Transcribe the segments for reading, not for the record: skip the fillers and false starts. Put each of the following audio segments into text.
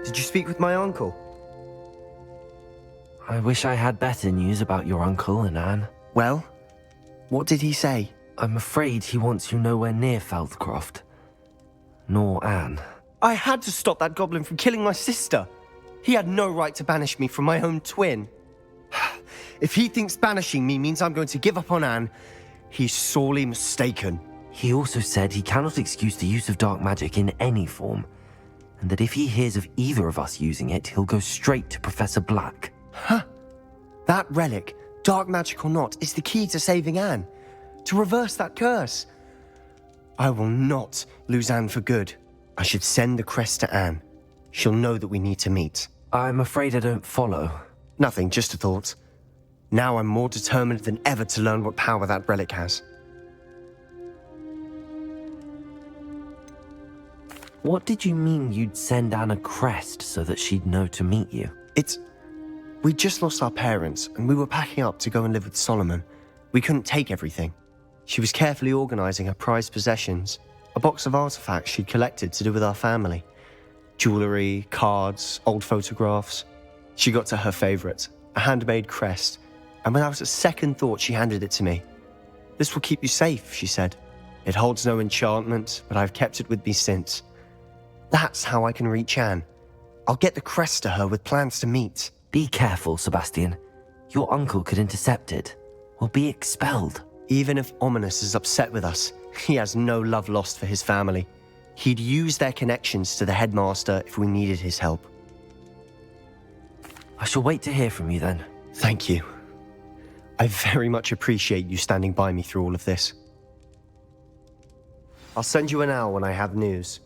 Did you speak with my uncle? I wish I had better news about your uncle and Anne. Well, what did he say? I'm afraid he wants you nowhere near Feldcroft. Nor Anne. I had to stop that goblin from killing my sister. He had no right to banish me from my own twin. If he thinks banishing me means I'm going to give up on Anne, he's sorely mistaken. He also said he cannot excuse the use of dark magic in any form, and that if he hears of either of us using it, he'll go straight to Professor Black. Huh. That relic, dark magic or not, is the key to saving Anne. To reverse that curse. I will not lose Anne for good. I should send the crest to Anne. She'll know that we need to meet. I'm afraid I don't follow. Nothing, just a thought. Now I'm more determined than ever to learn what power that relic has. What did you mean you'd send Anne a crest so that she'd know to meet you? We just lost our parents, and we were packing up to go and live with Solomon. We couldn't take everything. She was carefully organising her prized possessions, a box of artifacts she'd collected to do with our family. Jewellery, cards, old photographs. She got to her favourite, a handmade crest, and without a second thought she handed it to me. This will keep you safe, she said. It holds no enchantment, but I've kept it with me since. That's how I can reach Anne. I'll get the crest to her with plans to meet. Be careful, Sebastian. Your uncle could intercept it, or be expelled. Even if Ominous is upset with us, he has no love lost for his family. He'd use their connections to the headmaster if we needed his help. I shall wait to hear from you then. Thank you. I very much appreciate you standing by me through all of this. I'll send you an owl when I have news.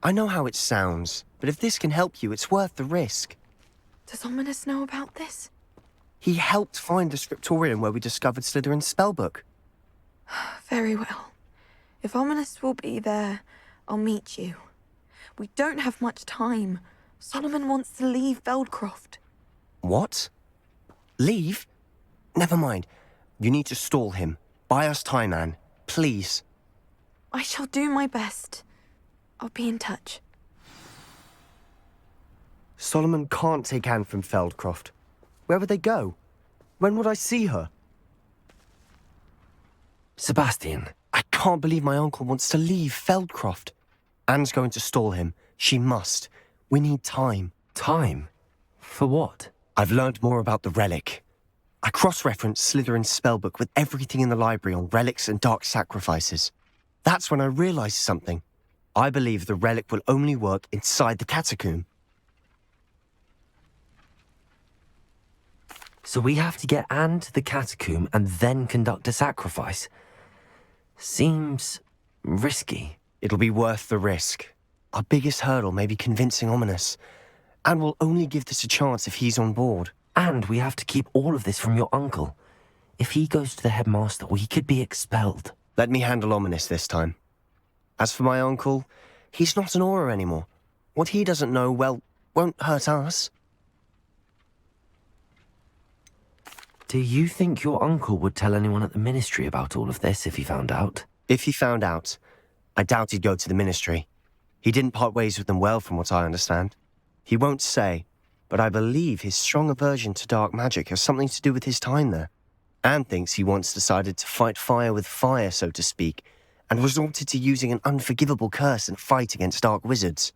I know how it sounds, but if this can help you, it's worth the risk. Does Ominous know about this? He helped find the scriptorium where we discovered Slytherin's spellbook. Very well. If Ominous will be there, I'll meet you. We don't have much time. Solomon wants to leave Feldcroft. What? Leave? Never mind. You need to stall him. Buy us time, Anne. Please. I shall do my best. I'll be in touch. Solomon can't take Anne from Feldcroft. Where would they go? When would I see her? Sebastian. I can't believe my uncle wants to leave Feldcroft. Anne's going to stall him. She must. We need time. Time? For what? I've learned more about the relic. I cross-referenced Slytherin's spellbook with everything in the library on relics and dark sacrifices. That's when I realized something. I believe the relic will only work inside the catacomb. So we have to get Anne to the catacomb and then conduct a sacrifice. Seems risky. It'll be worth the risk. Our biggest hurdle may be convincing Ominous. And we'll only give this a chance if he's on board. And we have to keep all of this from your uncle. If he goes to the headmaster, we could be expelled. Let me handle Ominous this time. As for my uncle, he's not an Auror anymore. What he doesn't know, well, won't hurt us. Do you think your uncle would tell anyone at the ministry about all of this if he found out? If he found out, I doubt he'd go to the ministry. He didn't part ways with them well, from what I understand. He won't say, but I believe his strong aversion to dark magic has something to do with his time there. Anne thinks he once decided to fight fire with fire, so to speak, and resorted to using an unforgivable curse and fight against dark wizards.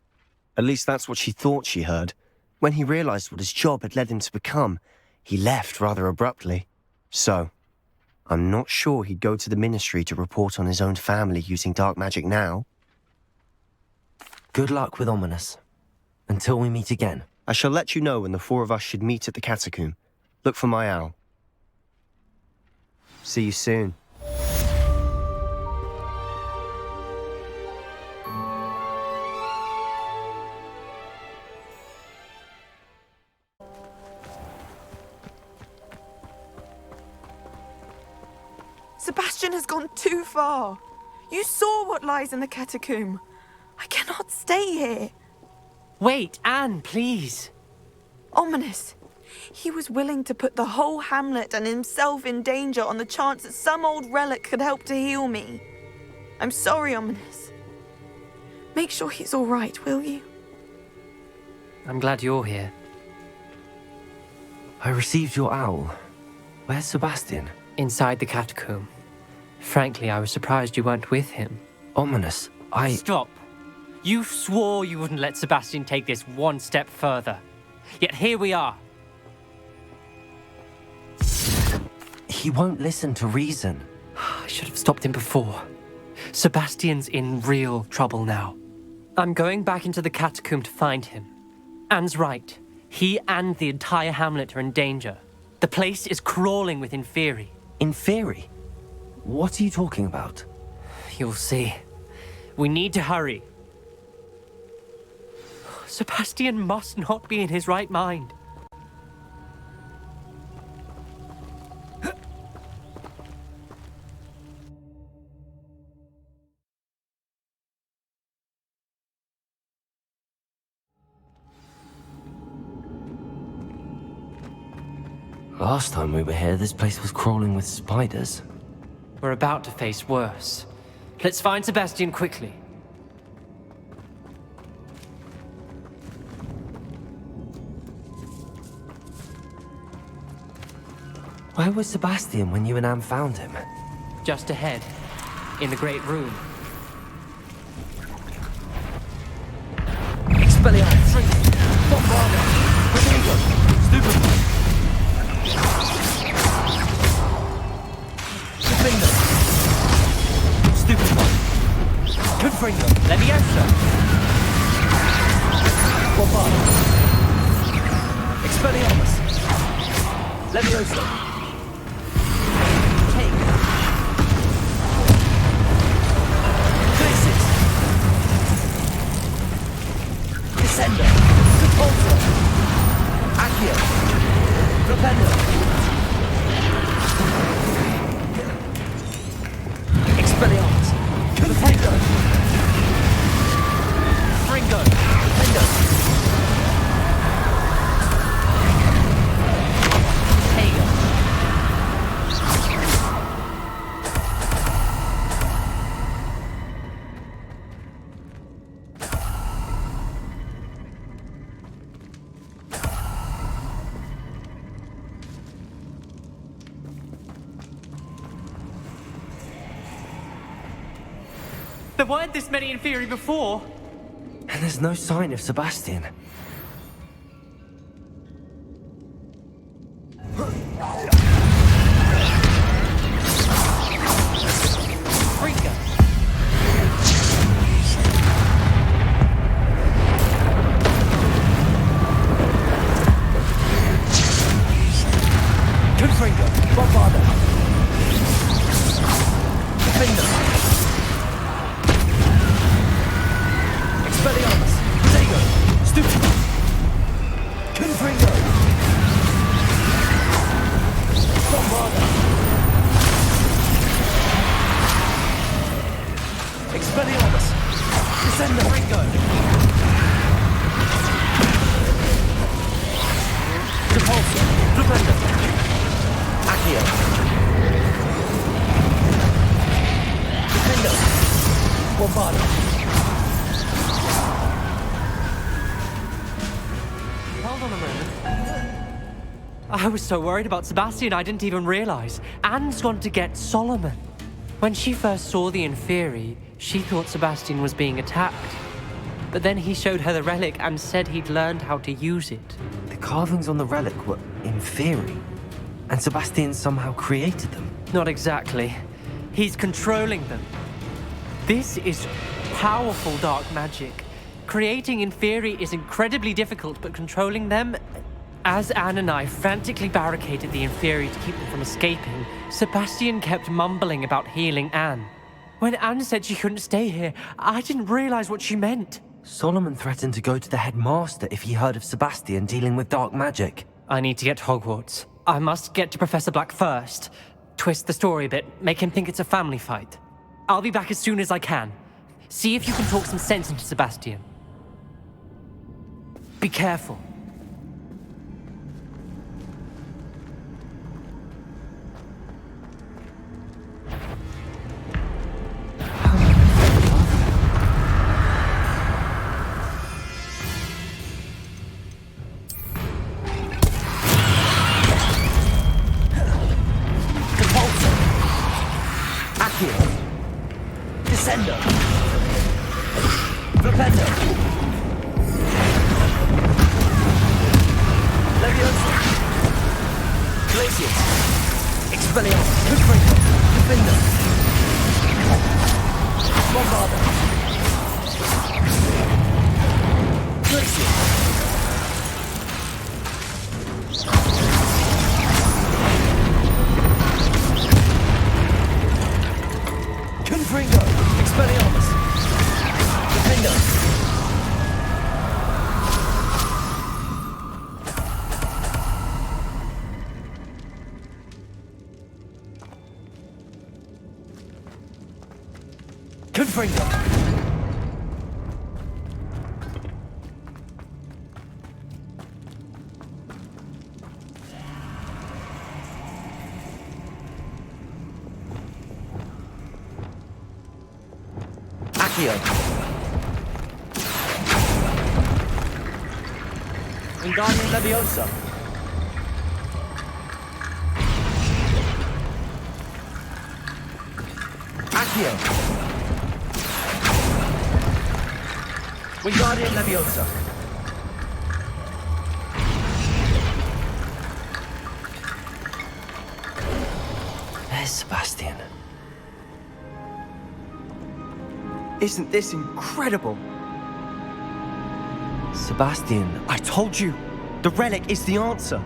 At least that's what she thought she heard. When he realized what his job had led him to become, he left rather abruptly. So, I'm not sure he'd go to the ministry to report on his own family using dark magic now. Good luck with Ominous. Until we meet again. I shall let you know when the four of us should meet at the catacomb. Look for my owl. See you soon. Sebastian has gone too far. You saw what lies in the catacomb. I cannot stay here. Wait, Anne, please. Ominous. He was willing to put the whole hamlet and himself in danger on the chance that some old relic could help to heal me. I'm sorry, Ominous. Make sure he's all right, will you? I'm glad you're here. I received your owl. Where's Sebastian? Inside the catacomb. Frankly, I was surprised you weren't with him. Ominous, Stop. You swore you wouldn't let Sebastian take this one step further. Yet here we are. He won't listen to reason. I should have stopped him before. Sebastian's in real trouble now. I'm going back into the catacomb to find him. Anne's right. He and the entire hamlet are in danger. The place is crawling with Inferi. Inferi? What are you talking about? You'll see. We need to hurry. Sebastian must not be in his right mind. Last time we were here, this place was crawling with spiders. We're about to face worse. Let's find Sebastian quickly. Where was Sebastian when you and Anne found him? Just ahead, in the Great Room. Expelliarmus! Bombarda! Remover! Stupefy! Defender! Stupefy! Confringo! Leviosa! Bombarda! Expelliarmus! Leviosa! Descender! Repulsor! Accio! Propender! Expelliarmus! Confringo! Fringo! Defender! Hager! There weren't this many Inferi before. And there's no sign of Sebastian. Fringo! Confringo! Bombarda! Defender! Expelliarmus! Zago! Stupefy! Confringo! Bombarda! Expelliarmus! Descender! Fringo! Repulsor! Propender! Accio! Defender! Bombarda! Hold on a moment. I was so worried about Sebastian I didn't even realize. Anne's gone to get Solomon. When she first saw the Inferi, she thought Sebastian was being attacked. But then he showed her the relic and said he'd learned how to use it. The carvings on the relic were Inferi, and Sebastian somehow created them. Not exactly. He's controlling them. This is powerful dark magic. Creating Inferi is incredibly difficult, but controlling them... As Anne and I frantically barricaded the Inferi to keep them from escaping, Sebastian kept mumbling about healing Anne. When Anne said she couldn't stay here, I didn't realize what she meant. Solomon threatened to go to the headmaster if he heard of Sebastian dealing with dark magic. I need to get to Hogwarts. I must get to Professor Black first. Twist the story a bit, make him think it's a family fight. I'll be back as soon as I can. See if you can talk some sense into Sebastian. Be careful. Descender! Flipendo! Leviosa! Glacius! Expelliarmus! Confringo! Defender! Bombarda! Glacius! Confringo! Expelliarmus! Defender! Confringo! Accio! Wingardium Leviosa! Accio! Wingardium Leviosa! There's Sebastian. Isn't this incredible? Sebastian, I told you, the relic is the answer.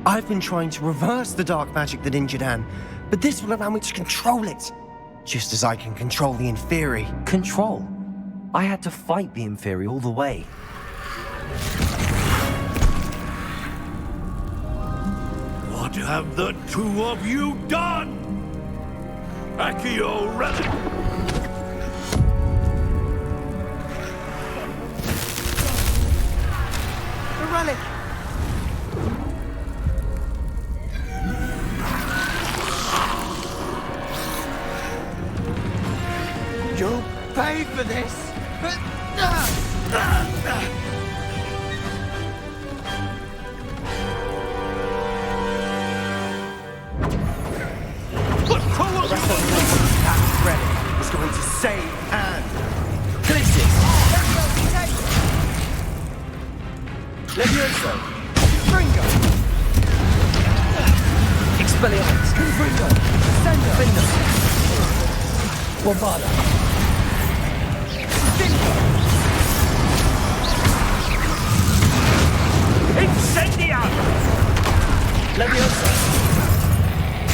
I've been trying to reverse the dark magic that injured Anne, but this will allow me to control it. Just as I can control the Inferi. control. I had to fight the Inferi all the way. What have the two of you done? Accio Relic! The relic! You'll pay for this! That relic is going to save Anne! Glacius! Levioso! Fringo! Expelliarmus! Confringo! Defender! Bombarda! Incendiary! Leviosa!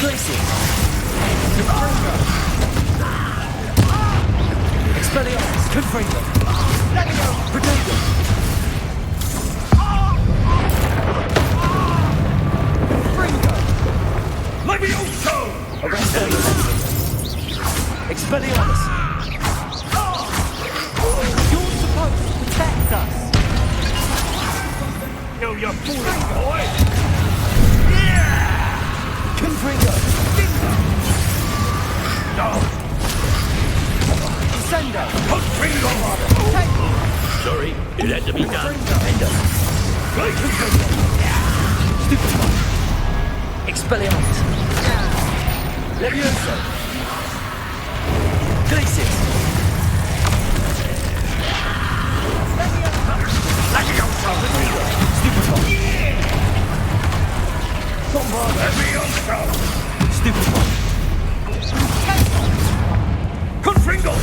Glacius! Confringo! Expelliarmus! Confringo! Protego! Fringo! Levioso! Arresto! Expelliarmus! You're supposed to protect us. You foolish boy! Confringo! No! Descendo! Confringo! Sorry, it had to be done. Defender! Right. Stupefy! Expelliarmus! Levioso! Glacius! Levioso! Stupefy! Bombarda! Levioso! Stupefy! Confringo!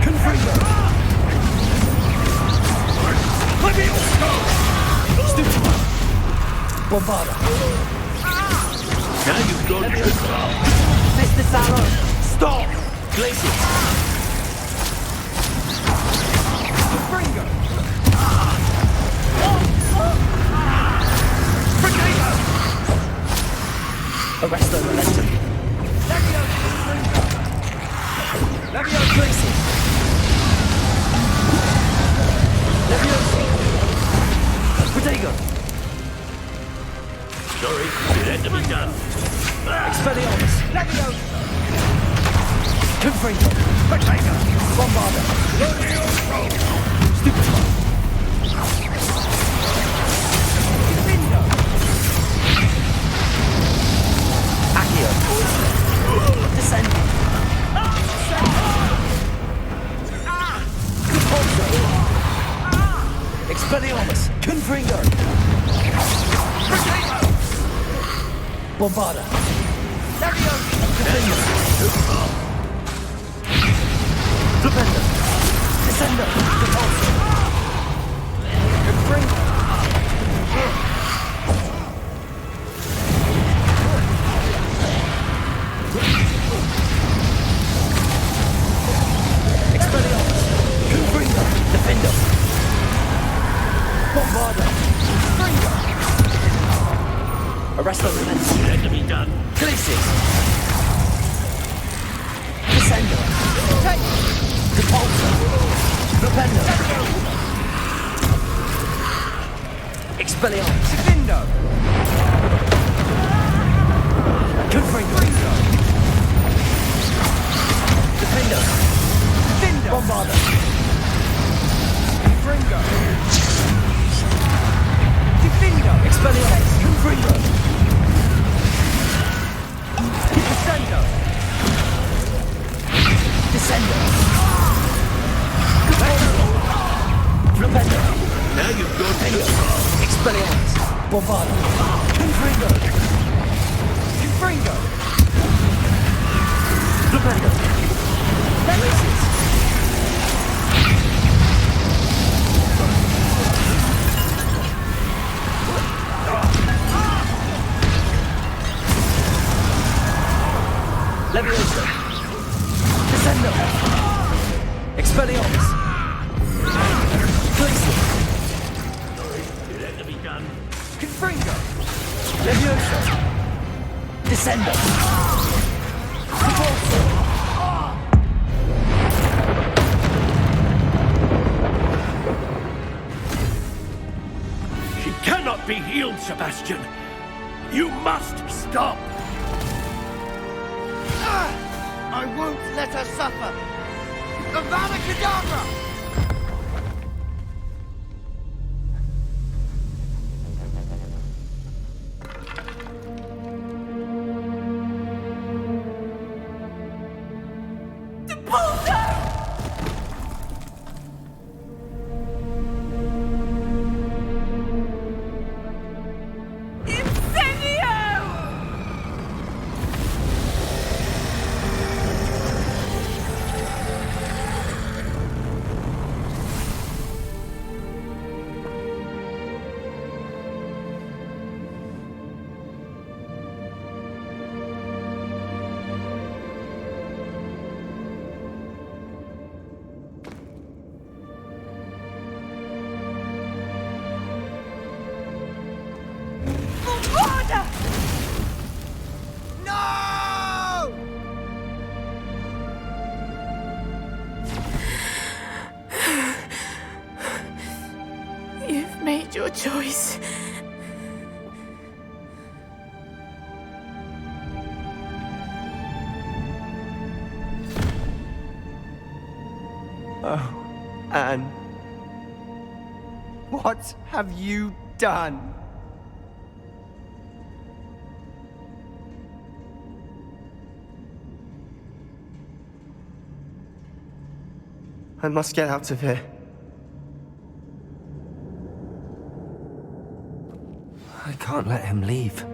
Confringo! Levioso! Stupefy! Bombarda! Now you've gone too far. Mr. Sallow, Stop! Glacius! Fringo! Arresto momentum. Levioso places. Levioso. Protego. Sorry, it had to be done. Expelliarmus. Levioso. Confringo. Protego. Bombarda. Stupefy. Defendo. Accio. Descending. Expelliarmus! Confringo! Bombarda! Defender! Defender! Descender! Repulsor! Confringo! Expelliarmus! Confringo! Defender! Bombarda! Confringo! Arresto momentum! It had to be done. Glacis! Descender! Repulsor! Propender! Expelliarmus! Defendo! Confringo! Defendo! Defendo! Bombarda! Confringo! Defendo! Expelliarmus! Confringo! Descendo! Descendo! Propender! Now you've got me. Expelliarmus! Bombarda! Confringo! Confringo! Propender! Glacis! Levioso! Descendo! Expelliarmus! Glacis! It had to be done. Confringo! Levioso! Descendo! Repulsor! She cannot be healed, Sebastian. You must stop. I won't let her suffer! Avada Kedavra! Made your choice. Oh, Anne. What have you done? I must get out of here. I can't let him leave.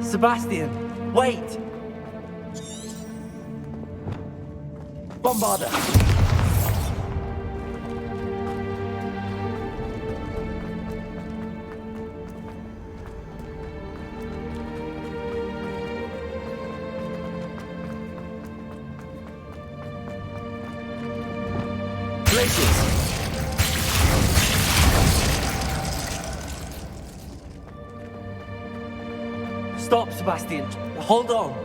Sebastian, wait! Bombarda! blazes! Stop, Sebastian. Hold on.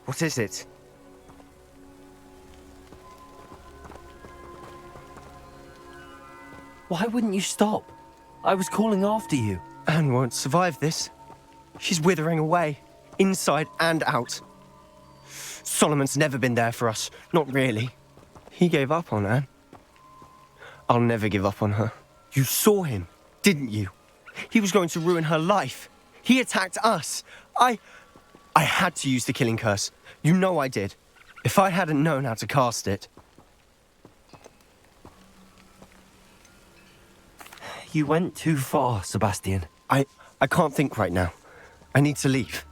What is it? Why wouldn't you stop? I was calling after you. Anne won't survive this. She's withering away, inside and out. Solomon's never been there for us, not really. He gave up on Anne. I'll never give up on her. You saw him, didn't you? He was going to ruin her life. He attacked us. I had to use the killing curse. You know I did. If I hadn't known how to cast it... You went too far, Sebastian. I can't think right now. I need to leave.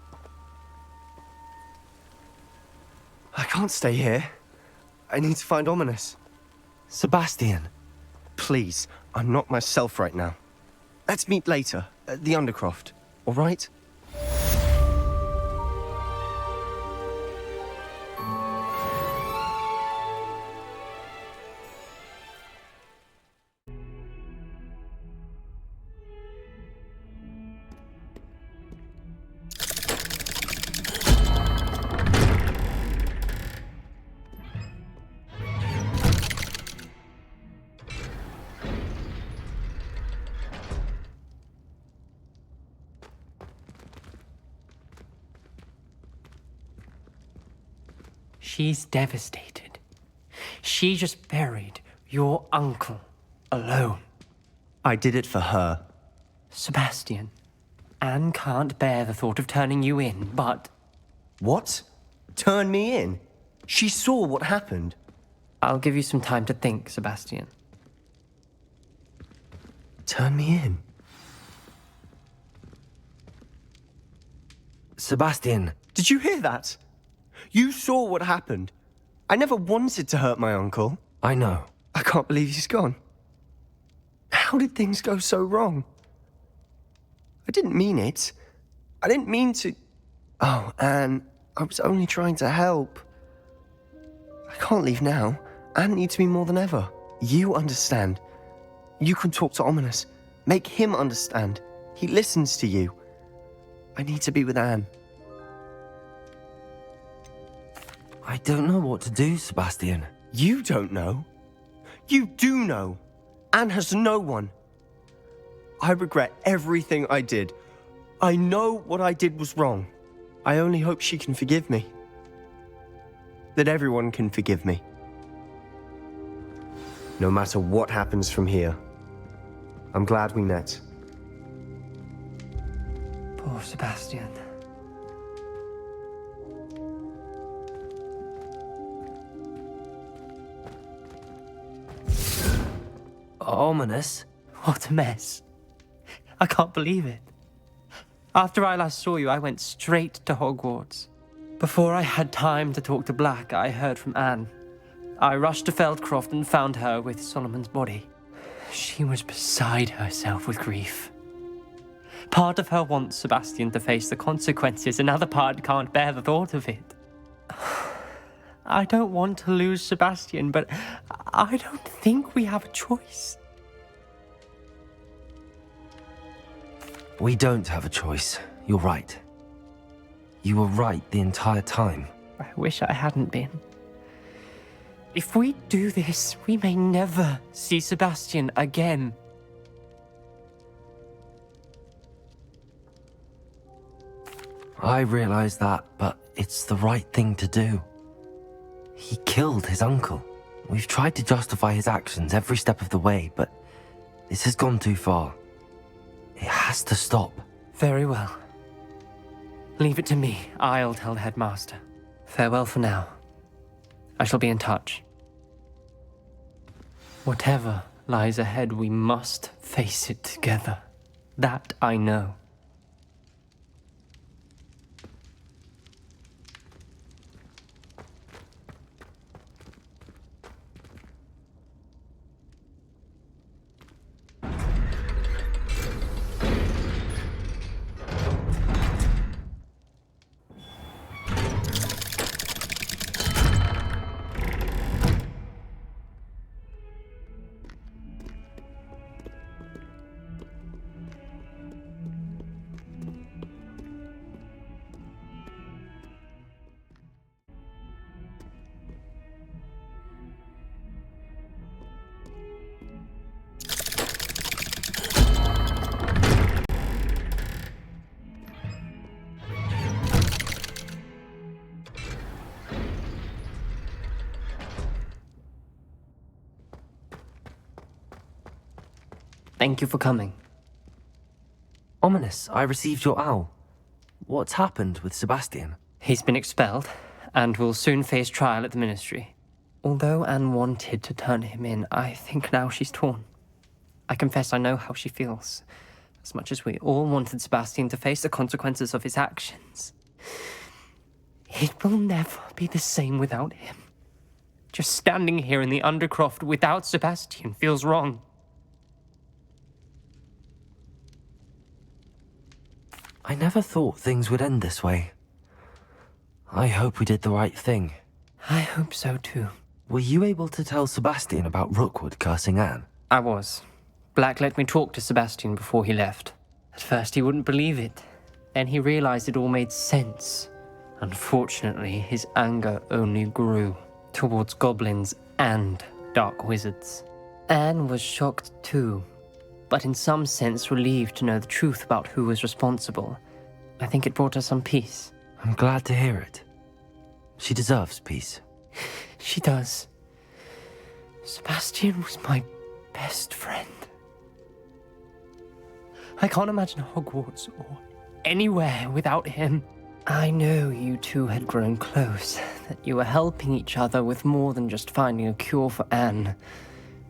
I can't stay here. I need to find Ominous. Sebastian. Please, I'm not myself right now. Let's meet later at the Undercroft, all right? She's devastated. She just buried your uncle alone. I did it for her. Sebastian, Anne can't bear the thought of turning you in, but What? Turn me in? She saw what happened. I'll give you some time to think, Sebastian. Turn me in? Sebastian. Did you hear that? You saw what happened. I never wanted to hurt my uncle. I know. I can't believe he's gone. How did things go so wrong? I didn't mean it. I didn't mean to... Oh, Anne, I was only trying to help. I can't leave now. Anne needs me more than ever. You understand. You can talk to Ominous. Make him understand. He listens to you. I need to be with Anne. I don't know what to do, Sebastian. You don't know. You do know. Anne has no one. I regret everything I did. I know what I did was wrong. I only hope she can forgive me. That everyone can forgive me. No matter what happens from here. I'm glad we met. Poor Sebastian. Ominous? What a mess. I can't believe it. After I last saw you, I went straight to Hogwarts. Before I had time to talk to Black, I heard from Anne. I rushed to Feldcroft and found her with Solomon's body. She was beside herself with grief. Part of her wants Sebastian to face the consequences, another part can't bear the thought of it. I don't want to lose Sebastian, but I don't think we have a choice. We don't have a choice. You're right. You were right the entire time. I wish I hadn't been. If we do this, we may never see Sebastian again. I realize that, but it's the right thing to do. He killed his uncle. We've tried to justify his actions every step of the way, but this has gone too far. It has to stop. Very well. Leave it to me. I'll tell the headmaster. Farewell for now. I shall be in touch. Whatever lies ahead, we must face it together. That I know. Thank you for coming. Ominous, I received your owl. What's happened with Sebastian? He's been expelled, and will soon face trial at the Ministry. Although Anne wanted to turn him in, I think now she's torn. I confess I know how she feels. As much as we all wanted Sebastian to face the consequences of his actions. It will never be the same without him. Just standing here in the Undercroft without Sebastian feels wrong. I never thought things would end this way. I hope we did the right thing. I hope so too. Were you able to tell Sebastian about Rookwood cursing Anne? I was. Black let me talk to Sebastian before he left. At first he wouldn't believe it. Then he realized it all made sense. Unfortunately, his anger only grew towards goblins and dark wizards. Anne was shocked too, but in some sense relieved to know the truth about who was responsible. I think it brought her some peace. I'm glad to hear it. She deserves peace. She does. Sebastian was my best friend. I can't imagine Hogwarts or anywhere without him. I know you two had grown close, that you were helping each other with more than just finding a cure for Anne.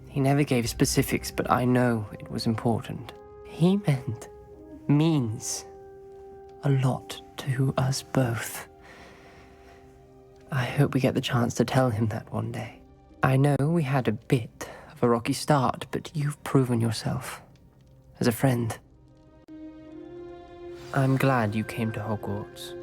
He never gave specifics, but I know it was important. He means a lot to us both. I hope we get the chance to tell him that one day. I know we had a bit of a rocky start, but you've proven yourself as a friend. I'm glad you came to Hogwarts.